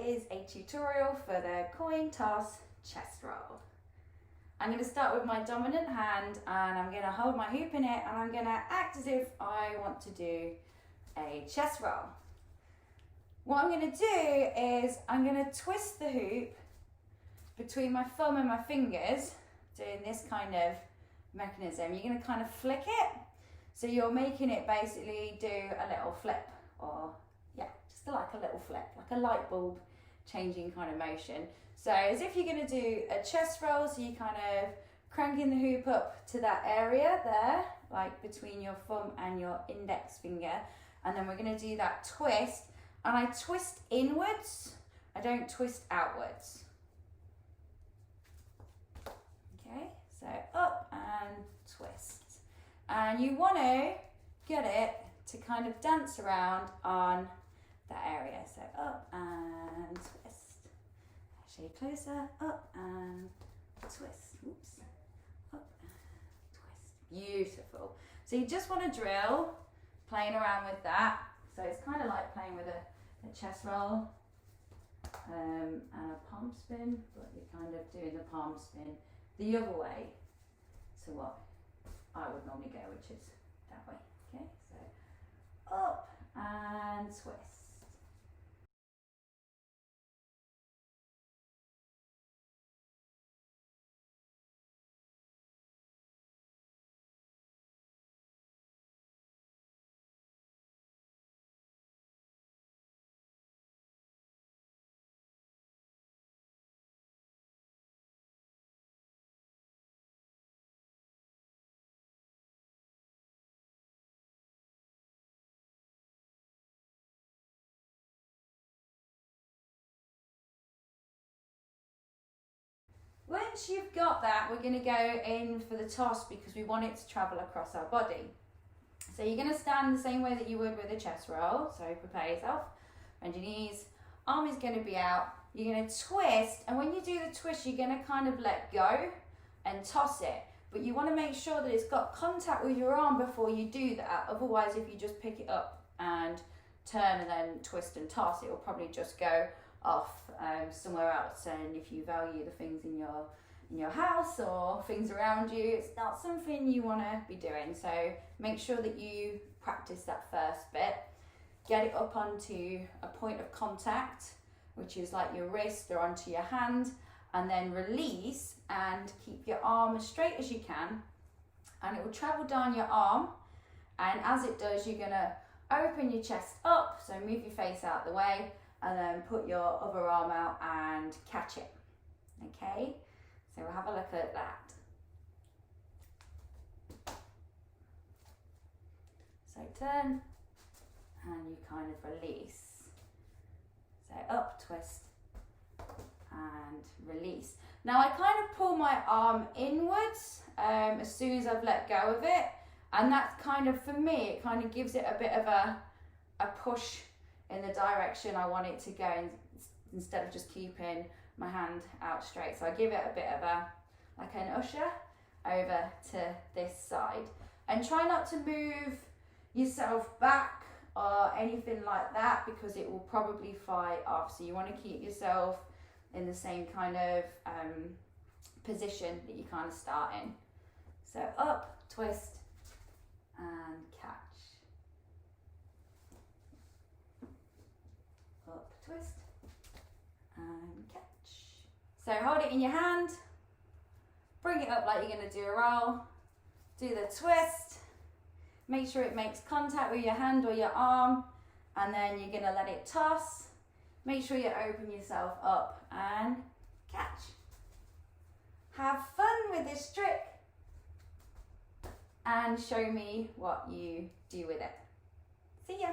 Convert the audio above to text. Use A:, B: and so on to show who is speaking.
A: is a tutorial for the coin toss chest roll. I'm going to start with my dominant hand and I'm going to hold my hoop in it and I'm going to act as if I want to do a chest roll. What I'm going to do is I'm going to twist the hoop between my thumb and my fingers, doing this kind of mechanism. You're going to kind of flick it, so you're making it basically do a little flip, or yeah, just like a little flip, like a light bulb changing kind of motion. So as if you're going to do a chest roll, so you kind of cranking the hoop up to that area there, like between your thumb and your index finger, and then we're going to do that twist, and I twist inwards, I don't twist outwards. Okay, so up and twist. And you want to get it to kind of dance around on that area. So up and twist. Actually closer, up and twist. Oops. Up and twist. Beautiful. So you just want to drill, playing around with that. So it's kind of like playing with a chest roll and a palm spin, but you're kind of doing the palm spin the other way to what I would normally go, which is that way. Okay, so up and twist. Once you've got that, we're going to go in for the toss because we want it to travel across our body. So you're going to stand the same way that you would with a chest roll. So prepare yourself, bend your knees, arm is going to be out. You're going to twist, and when you do the twist, you're going to kind of let go and toss it. But you want to make sure that it's got contact with your arm before you do that. Otherwise, if you just pick it up and turn and then twist and toss, it will probably just go off somewhere else. And if you value the things in your house or things around you, it's not something you want to be doing. So make sure that you practice that first bit. Get it up onto a point of contact, which is like your wrist or onto your hand, and then release and keep your arm as straight as you can, and it will travel down your arm. And as it does, you're going to open your chest up, so move your face out the way, and then put your other arm out and catch it. Okay, so we'll have a look at that. So turn and you kind of release. So up, twist and release. Now I kind of pull my arm inwards as soon as I've let go of it, and that's kind of, for me, it kind of gives it a bit of a push in the direction I want it to go, instead of just keeping my hand out straight. So I give it a bit of like an usher over to this side, and try not to move yourself back or anything like that, because it will probably fly off. So you want to keep yourself in the same kind of position that you kind of start in. So up, twist and catch. Up, twist and catch. So hold it in your hand, bring it up like you're going to do a roll, do the twist, make sure it makes contact with your hand or your arm, and then you're going to let it toss. Make sure you open yourself up and catch. Have fun with this trick and show me what you do with it. See ya.